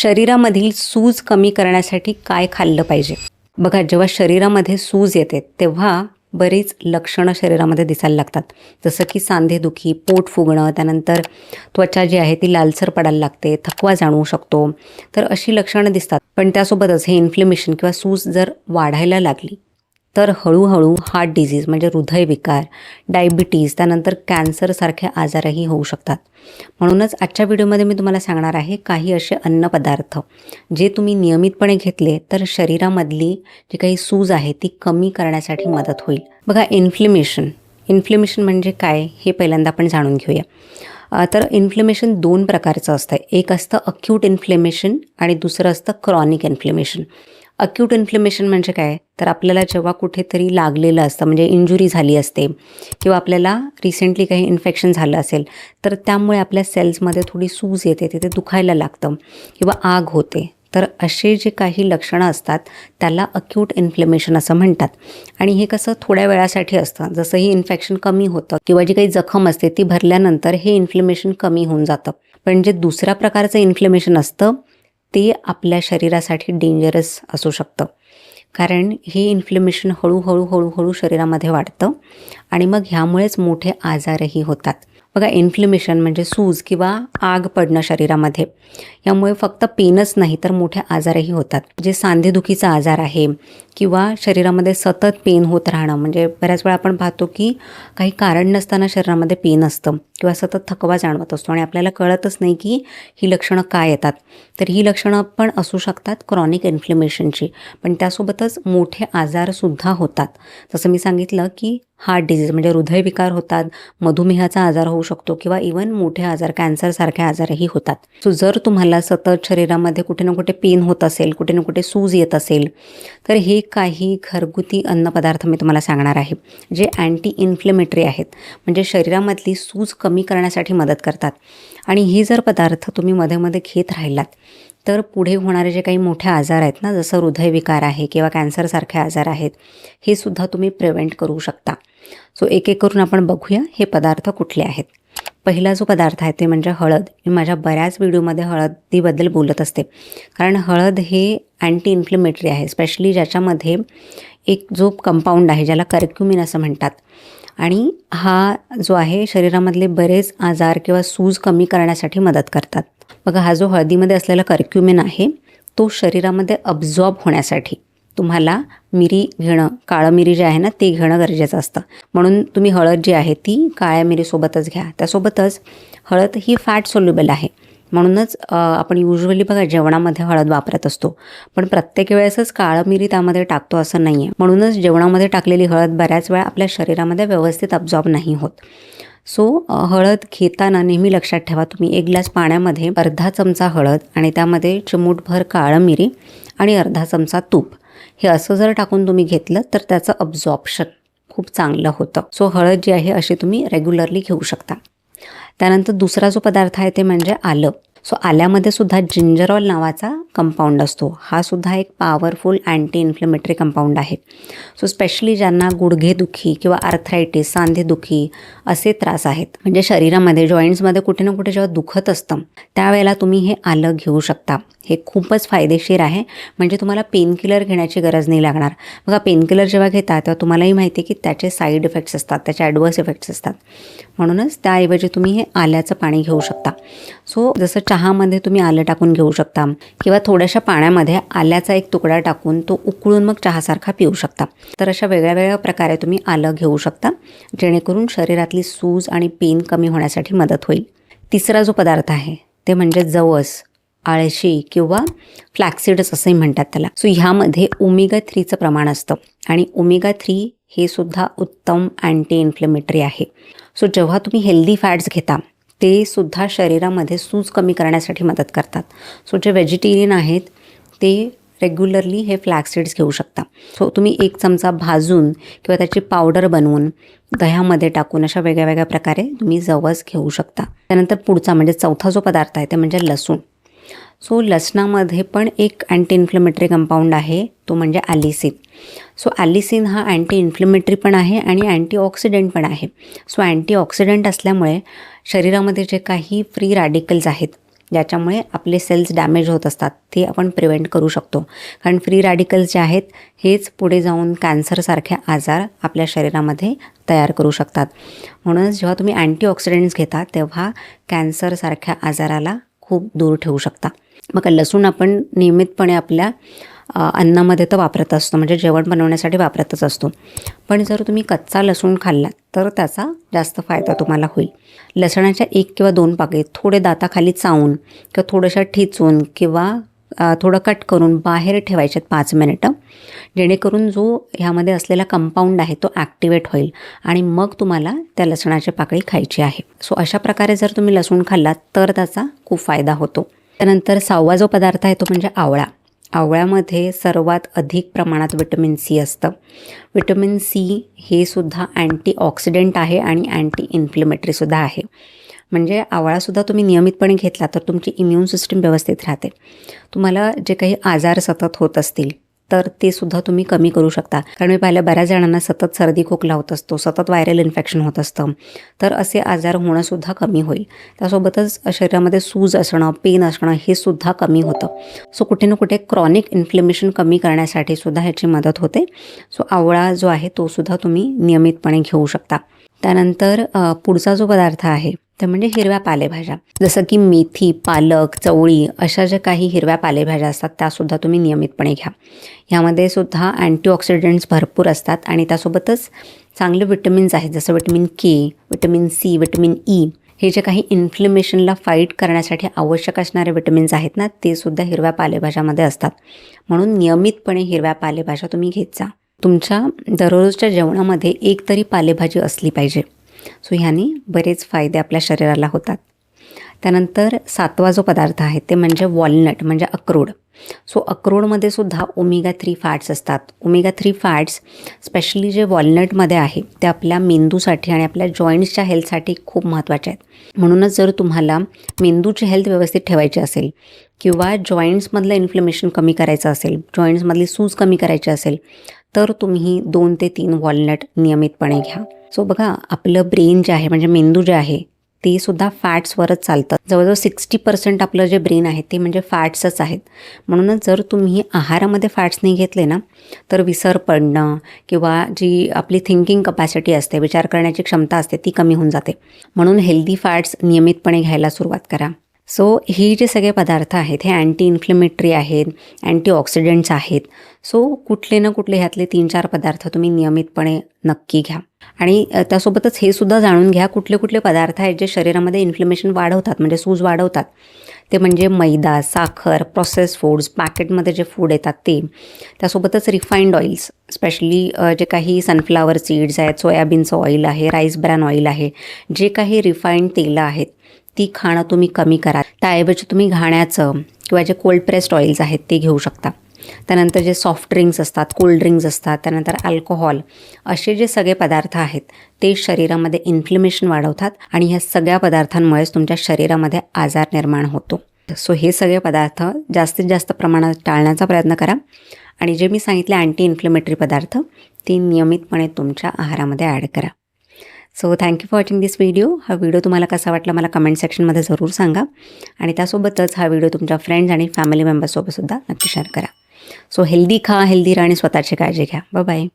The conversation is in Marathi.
शरीरामधील सूज कमी करण्यासाठी काय खाल्लं पाहिजे? बघा, जेव्हा शरीरामध्ये सूज येते तेव्हा बरीच लक्षणं शरीरामध्ये दिसायला लागतात. जसं की सांधेदुखी, पोट फुगणं, त्यानंतर त्वचा जी आहे ती लालसर पडायला लागते, थकवा जाणवू शकतो. तर अशी लक्षणं दिसतात. पण त्यासोबतच हे इन्फ्लेमेशन किंवा सूज जर वाढायला लागली तर हळूहळू हार्ट डिझीज म्हणजे हृदयविकार, डायबिटीज, त्यानंतर कॅन्सरसारखे आजारही होऊ शकतात. म्हणूनच आजच्या व्हिडिओमध्ये मी तुम्हाला सांगणार आहे काही असे अन्नपदार्थ जे तुम्ही नियमितपणे घेतले तर शरीरामधली जी काही सूज आहे ती कमी करण्यासाठी मदत होईल. बघा, इन्फ्लेमेशन म्हणजे काय हे पहिल्यांदा आपण जाणून घेऊया. तर इन्फ्लेमेशन 2 प्रकारचं असतं. एक असतं अक्यूट इन्फ्लेमेशन आणि दुसरं असतं क्रॉनिक इन्फ्लेमेशन. अक्यूट इन्फ्लेमेशन म्हणजे काय, तर आपल्याला जेव्हा कुठेतरी लागलेलं असतं, म्हणजे इंजुरी झाली असते किंवा आपल्याला रिसेंटली काही इन्फेक्शन झालं असेल तर त्यामुळे आपल्या सेल्समध्ये थोडी सूज येते, तिथे दुखायला लागतं किंवा आग होते. तर असे जे काही लक्षणं असतात त्याला अक्यूट इन्फ्लेमेशन असं म्हणतात. आणि हे कसं थोड्या वेळासाठी असतं. जसं ही इन्फेक्शन कमी होतं किंवा जी काही जखम असते ती भरल्यानंतर हे इन्फ्लेमेशन कमी होऊन जातं. पण जे दुसऱ्या प्रकारचं इन्फ्लेमेशन असतं ते आपल्या शरीरासाठी डेंजरस असू शकतं. कारण हे इन्फ्लेमेशन हळूहळू शरीरामध्ये वाढतं आणि मग ह्यामुळेच मोठे आजारही होतात. बघा, इन्फ्लेमेशन म्हणजे सूज किंवा आग पडणं शरीरामध्ये, यामुळे फक्त पेनच नाही तर मोठे आजारही होतात. जे सांधेदुखीचा आजार आहे किंवा शरीरामध्ये सतत पेन होत राहणं, म्हणजे बऱ्याच वेळा आपण पाहतो की काही कारण नसताना शरीरामध्ये पेन असतं किंवा सतत थकवा जाणवत असतो आणि आपल्याला कळतच नाही की ही लक्षणं काय येतात. तर ही लक्षणं पण असू शकतात क्रॉनिक इन्फ्लेमेशनची. पण त्यासोबतच मोठे आजारसुद्धा होतात. जसं मी सांगितलं की हार्ट डिझीज म्हणजे हृदयविकार होतात, मधुमेहाचा आजार होऊ शकतो किंवा इवन मोठे आजार, कॅन्सरसारखे आजारही होतात. सो जर तुम्हाला सतत शरीरामध्ये कुठे ना कुठे पेन होत असेल, कुठे ना कुठे सूज येत असेल, तर हे काही घरगुती अन्नपदार्थ मी तुम्हाला सांगणार आहे जे अँटी इन्फ्लेमेटरी आहेत, म्हणजे शरीरामधली सूज कमी करण्यासाठी मदत करतात. आणि हे जर पदार्थ तुम्ही मध्ये मध्ये घेत राहिलात तर पुढे होणारे जे काही मोठे आजार आहेत ना, जसं हृदयविकार आहे किंवा कॅन्सरसारखे आजार आहेत, हे सुद्धा तुम्ही प्रिव्हेंट करू शकता. सो एक एक करून आपण बघूया हे पदार्थ कुठले आहेत. पहिला जो पदार्थ आहे ते म्हणजे हळद. मी माझ्या बऱ्याच व्हिडिओमध्ये हळदीबद्दल बोलत असते, कारण हळद हे अँटी इन्फ्लेमेटरी आहे, स्पेशली ज्याच्यामध्ये एक जो कंपाऊंड आहे ज्याला कर्क्युमिन असं म्हणतात. आणि हा जो आहे शरीरामधले बरेच आजार किंवा सूज कमी करण्यासाठी मदत करतात. बघा, हा जो हळदीमध्ये असलेला कर्क्युमिन आहे तो शरीरामध्ये अब्झॉर्ब होण्यासाठी तुम्हाला मिरी घेणं, काळं मिरी जे आहे ना ते घेणं गरजेचं असतं. म्हणून तुम्ही हळद जी आहे ती काळ्या मिरीसोबतच घ्या. त्यासोबतच हळद ही फॅट सोल्युबल आहे, म्हणूनच आपण युजली बघा जेवणामध्ये हळद वापरत असतो, पण प्रत्येक वेळेसच काळं मिरी त्यामध्ये टाकतो असं नाही आहे. म्हणूनच जेवणामध्ये टाकलेली हळद बऱ्याच वेळा आपल्या शरीरामध्ये व्यवस्थित अब्झॉर्ब नाही होत. सो हळद घेताना नेहमी लक्षात ठेवा, तुम्ही 1 ग्लास पाण्यामध्ये अर्धा चमचा हळद आणि त्यामध्ये चिमूटभर काळं मिरी आणि अर्धा चमचा तूप हे असं जर टाकून तुम्ही घेतलं तर त्याचं अब्झॉर्प्शन खूप चांगलं होतं. सो हळद जी आहे अशी तुम्ही रेग्युलरली घेऊ शकता. त्यानंतर दुसरा जो पदार्थ आहे ते म्हणजे आलं. सो आल्यामध्ये सुद्धा जिंजरॉल नावाचा कंपाऊंड असतो. हा सुद्धा एक पॉवरफुल अँटी इन्फ्लेमेटरी कंपाऊंड आहे. सो स्पेशली ज्यांना गुडघेदुखी किंवा आर्थरायटिस, सांधेदुखी असे त्रास आहेत, म्हणजे शरीरामध्ये जॉईंट्समध्ये कुठे ना कुठे जेव्हा दुखत असतं त्यावेळेला तुम्ही हे आलं घेऊ शकता. हे खूपच फायदेशीर आहे, म्हणजे तुम्हाला पेनकिलर घेण्याची गरज नाही लागणार. बघा, पेनकिलर जेव्हा घेता तेव्हा तुम्हालाही माहिती आहे की त्याचे साईड इफेक्ट्स असतात, त्याचे ॲडवर्स इफेक्ट्स असतात. म्हणूनच त्याऐवजी तुम्ही हे आल्याचं पाणी घेऊ शकता. सो जसं चहामध्ये तुम्ही आलं टाकून घेऊ शकता किंवा थोड्याशा पाण्यामध्ये आल्याचा एक तुकडा टाकून तो उकळून मग चहासारखा पिऊ शकता. तर अशा वेगळ्या वेगळ्या प्रकारे तुम्ही आलं घेऊ शकता, जेणेकरून शरीरातली सूज आणि पेन कमी होण्यासाठी मदत होईल. तिसरा जो पदार्थ आहे ते म्हणजे जवस, आळशी किंवा फ्लॅक्सीड्स असंही म्हणतात त्याला. सो ह्यामध्ये ओमेगा 3चं प्रमाण असतं आणि ओमेगा 3 हे सुद्धा उत्तम अँटी इन्फ्लेमेटरी आहे. सो जेव्हा तुम्ही हेल्दी फॅट्स घेता ते सुद्धा शरीरामध्ये सूज कमी करण्यासाठी मदत करतात. सो जे व्हेजिटेरियन आहेत ते रेग्युलरली हे फ्लॅक्सीड्स घेऊ शकता. सो तुम्ही 1 चमचा भाजून किंवा त्याची पावडर बनवून दह्यामध्ये टाकून अशा वेगळ्या वेगळ्या प्रकारे तुम्ही जवस घेऊ शकता. त्यानंतर पुढचा म्हणजे चौथा जो पदार्थ आहे ते म्हणजे लसूण. सो लसणामध्ये पण एक अँटी इन्फ्लेमेटरी कंपाऊंड आहे, तो म्हणजे ॲलिसिन. सो ॲलिसिन हा अँटी इन्फ्लेमेटरी पण आहे आणि अँटीऑक्सिडंट पण आहे. सो अँटीऑक्सिडंट असल्यामुळे शरीरामध्ये जे काही फ्री रॅडिकल्स आहेत ज्याच्यामुळे आपले सेल्स डॅमेज होत असतात ते आपण प्रिव्हेंट करू शकतो. कारण फ्री रॅडिकल्स जे आहेत हेच पुढे जाऊन कॅन्सरसारखे आजार आपल्या शरीरामध्ये तयार करू शकतात. म्हणूनच जेव्हा तुम्ही अँटीऑक्सिडंट्स घेता तेव्हा कॅन्सरसारख्या आजाराला खूप दूर ठेवू शकता. मग लसूण आपण नियमितपणे आपल्या अन्नामध्ये तर वापरत असतो, म्हणजे जेवण बनवण्यासाठी वापरतच असतो. पण जर तुम्ही कच्चा लसूण खाल्लात तर त्याचा जास्त फायदा तुम्हाला होईल. लसणाच्या 1 किंवा 2 पाकळी थोडे दाताखाली चावून किंवा थोड्याशा ठेचून किंवा थोडं कट करून बाहेर ठेवायच्यात 5 मिनिटं, जेणेकरून जो ह्यामध्ये असलेला कंपाऊंड आहे तो ॲक्टिवेट होईल आणि मग तुम्हाला त्या लसणाची पाकळी खायची आहे. सो अशा प्रकारे जर तुम्ही लसूण खाल्लात तर त्याचा खूप फायदा होतो. त्यानंतर 6वा जो पदार्थ आहे तो म्हणजे आवळा. आवळ्यामध्ये सर्वात अधिक प्रमाणात विटॅमिन सी असतं. विटॅमिन सी हे सुद्धा अँटीऑक्सिडंट आहे आणि अँटी इन्फ्लेमेटरीसुद्धा आहे. म्हणजे आवळासुद्धा तुम्ही नियमितपणे घेतला तर तुमची इम्युन सिस्टीम व्यवस्थित राहते. तुम्हाला जे काही आजार सतत होत असतील तर ते सुद्धा तुम्ही कमी करू शकता. कारण मी पाहिलं बऱ्याच जणांना सतत सर्दी खोकला होत असतो, सतत व्हायरल इन्फेक्शन होत असतं, तर असे आजार होणंसुद्धा कमी होईल. त्यासोबतच शरीरामध्ये सूज असणं, पेन असणं हे सुद्धा कमी होतं. सो कुठे ना कुठे क्रॉनिक इन्फ्लेमेशन कमी करण्यासाठी सुद्धा ह्याची मदत होते. सो आवळा जो आहे तो सुद्धा तुम्ही नियमितपणे घेऊ शकता. त्यानंतर पुढचा जो पदार्थ आहे ते म्हणजे हिरव्या पालेभाज्या, जसं की मेथी, पालक, चवळी अशा ज्या काही हिरव्या पालेभाज्या असतात त्यासुद्धा तुम्ही नियमितपणे घ्या. ह्यामध्ये सुद्धा अँटीऑक्सिडंट्स भरपूर असतात आणि त्यासोबतच चांगले विटॅमिन्स आहेत, जसं vitamin K, vitamin C, vitamin E. हे जे काही इन्फ्लेमेशनला फाईट करण्यासाठी आवश्यक असणारे विटॅमिन्स आहेत ना ते सुद्धा हिरव्या पालेभाज्यामध्ये असतात. म्हणून नियमितपणे हिरव्या पालेभाज्या तुम्ही घेत जा. तुमच्या दररोजच्या जेवणामध्ये एक तरी पालेभाजी असली पाहिजे. सो ह्याने बरेच फायदे आपल्या शरीराला होतात. त्यानंतर 7वा जो पदार्थ आहे ते म्हणजे वॉलनट म्हणजे अक्रोड. सो अक्रोडमध्ये सुद्धा ओमेगा 3 फॅट्स असतात. ओमेगा 3 फॅट्स स्पेशली जे वॉलनटमध्ये आहे ते आपल्या मेंदूसाठी आणि आपल्या जॉईंट्सच्या हेल्थसाठी खूप महत्त्वाचे आहेत. म्हणूनच जर तुम्हाला मेंदूची हेल्थ व्यवस्थित ठेवायची असेल किंवा जॉईंट्समधलं इन्फ्लेमेशन कमी करायचं असेल, जॉईंट्समधली सूज कमी करायची असेल तर तुम्ही 2 ते 3 वॉलनट नियमितपणे घ्या. सो बघा आपलं ब्रेन जे आहे म्हणजे मेंदू जे आहे ते सुद्धा फॅट्सवरच चालतं. जवळजवळ 60% आपलं जे ब्रेन आहे ते म्हणजे फॅट्सच आहेत. म्हणूनच जर तुम्ही आहारामध्ये फॅट्स नाही घेतले ना तर विसर पडणं किंवा जी आपली थिंकिंग कपॅसिटी असते, विचार करण्याची क्षमता असते ती कमी होऊन जाते. म्हणून हेल्दी फॅट्स नियमितपणे घ्यायला सुरुवात करा. सो ही जे सगळे पदार्थ आहेत हे अँटी इन्फ्लेमेटरी आहेत, अँटीऑक्सिडंट्स आहेत. सो कुठले ना कुठले ह्यातले 3-4 पदार्थ तुम्ही नियमितपणे नक्की घ्या. आणि त्यासोबतच हे सुद्धा जाणून घ्या कुठले कुठले पदार्थ आहेत जे शरीरामध्ये इन्फ्लेमेशन वाढवतात म्हणजे सूज वाढवतात. ते म्हणजे मैदा, साखर, प्रोसेस फूड्स, पॅकेटमध्ये जे फूड येतात ते. त्यासोबतच रिफाईंड ऑइल्स स्पेशली जे काही सनफ्लावर सीड्स आहेत, सोयाबीनचं ऑइल आहे, राईस ब्रॅन ऑइल आहे, जे काही रिफाईंड तेलं आहेत ती खाणं तुम्ही कमी करा. त्याऐवजी तुम्ही घाण्याचं किंवा जे कोल्ड प्रेस्ड ऑइल्स आहेत ते घेऊ शकता. त्यानंतर जे सॉफ्ट ड्रिंक्स असतात, कोल्ड ड्रिंक्स असतात, त्यानंतर अल्कोहॉल असे जे सगळे पदार्थ आहेत ते शरीरामध्ये इन्फ्लेमेशन वाढवतात आणि ह्या सगळ्या पदार्थांमुळेच तुमच्या शरीरामध्ये आजार निर्माण होतो. सो हे सगळे पदार्थ जास्तीत जास्त प्रमाणात टाळण्याचा प्रयत्न करा आणि जे मी सांगितले अँटी इन्फ्लेमेटरी पदार्थ ते नियमितपणे तुमच्या आहारामध्ये ॲड करा. So thank you for watching this video. हा व्हिडिओ तुम्हाला कसा वाटला मला कमेंट सेक्शनमध्ये जरूर सांगा आणि त्यासोबतच हा व्हिडिओ तुमच्या फ्रेंड्स आणि फॅमिली मेंबर्ससोबतसुद्धा नक्की शेअर करा. सो हेल्दी खा, हेल्दी राहा आणि स्वतःची काळजी घ्या. Bye bye.